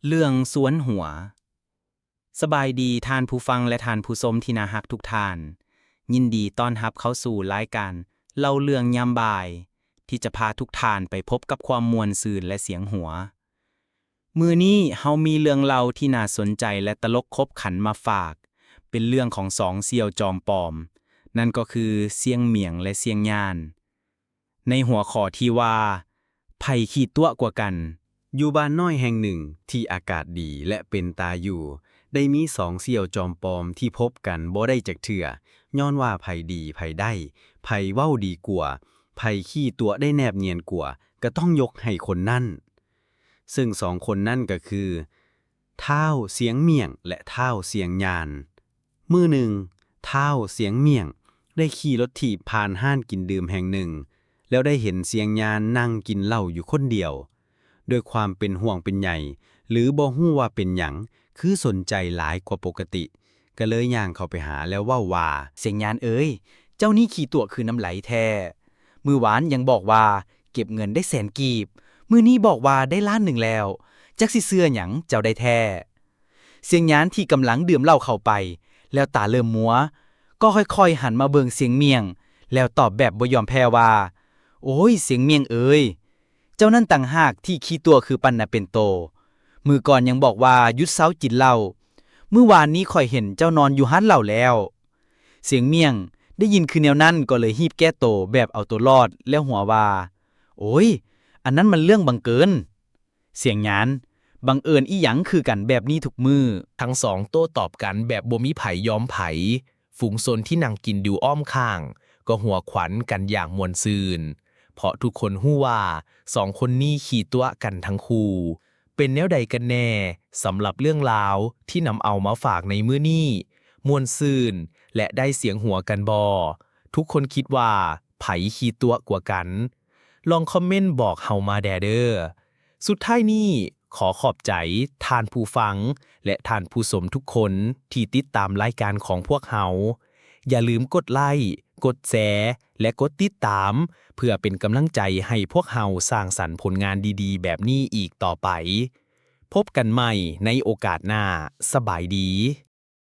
เรื่องสวนหัวสบายดีท่านผู้ฟังและท่านผู้ชมที่น่ารักทุกท่านยินดีต้อนรับเข้าสู่รายการเล่าเรื่องยามบ่ายที่จะพาทุกท่านไปพบกับความม่วนซื่นและเสียงหัวมื้อนี้เฮามีเรื่องเล่าที่น่าสนใจและตลกครบขันมาฝากเป็นเรื่องของสองเสี่ยวจอมปลอมนั่นก็คือเสี่ยงเหมียงและเสี่ยงย่านในหัวข้อที่ว่าไผขี้ตัวกว่ากันอยู่บ้านน้อยแห่งหนึ่งที่อากาศดีและเป็นตาอยู่ได้มีสองเสี่ยวจอมปลอมที่พบกันบ่ได้จักเทื่อย้อนว่าไผดีไผได้ไผเว้าดีกว่าไผขี้ตัวได้แนบเนียนกว่าก็ต้องยกให้คนนั่นซึ่งสองคนนั่นก็คือท้าวเสียงเมี่ยงและท้าวเสียงยานมื้อหนึ่งท้าวเสียงเมี่ยงได้ขี่รถถีบผ่านห้านกินดื่มแห่งหนึ่งแล้วได้เห็นเสียงยานนั่งกินเหล้าอยู่คนเดียวด้วยความเป็นห่วงเป็นใหญ่หรือบ่ฮู้ว่าเป็นหยังคือสนใจหลายกว่าปกติก็เลยย่างเข้าไปหาแล้วเว้าว่าเสียงยานเอ้ยเจ้านี่ขี้ตัวคือน้ำไหลแท้มือหวานยังบอกว่าเก็บเงินได้100,000 กีบมือนี้บอกว่าได้1,000,000แล้วจักสิเชื่อหยังเจ้าได้แท้เสียงยานที่กำลังดื่มเหล้าเข้าไปแล้วตาเริ่มมัวก็ค่อยๆหันมาเบิ่งเสียงเมียงแล้วตอบแบบบ่ยอมแพ้ว่าโอ้ยเสียงเมียงเอ้ยเจ้านั่นต่างหากที่ขี้ตัวคือปันน่ะเป็นโตมือก่อนยังบอกว่าหยุดเซาจินเหล้ามื้อวานนี้ข่อยเห็นเจ้านอนอยู่หั้นเหล้าแล้วเสียงเมียงได้ยินคือแนวนั้นก็เลยรีบแก้โตแบบเอาตัวรอดแล้วหัวว่าโอ้ยอันนั้นมันเรื่องบังเกินเสียงหยานบังเอิญอีหยังคือกันแบบนี้ทุกมือทั้งสองโต้ตอบกันแบบบ่มีไผยอมไผฝูงชนที่นั่งกินดูอ้อมข้างก็หัวขวัญกันอย่างม่วนซื่นเพราะทุกคนฮู้ว่าสองคนนี้ขี่ตัวกันทั้งคู่เป็นแนวใดกันแน่สำหรับเรื่องราวที่นำเอามาฝากในมื้อนี้ม่วนซื่นและได้เสียงหัวกันบ่ทุกคนคิดว่าไผขี่ตัวกว่ากันลองคอมเมนต์บอกเฮามาแดเด้อสุดท้ายนี้ขอขอบใจท่านผู้ฟังและท่านผู้ชมทุกคนที่ติดตามรายการของพวกเฮาอย่าลืมกดไลค์กดแชร์และกดติดตามเพื่อเป็นกำลังใจให้พวกเฮาสร้างสรรค์ผลงานดีๆแบบนี้อีกต่อไปพบกันใหม่ในโอกาสหน้าสบายดี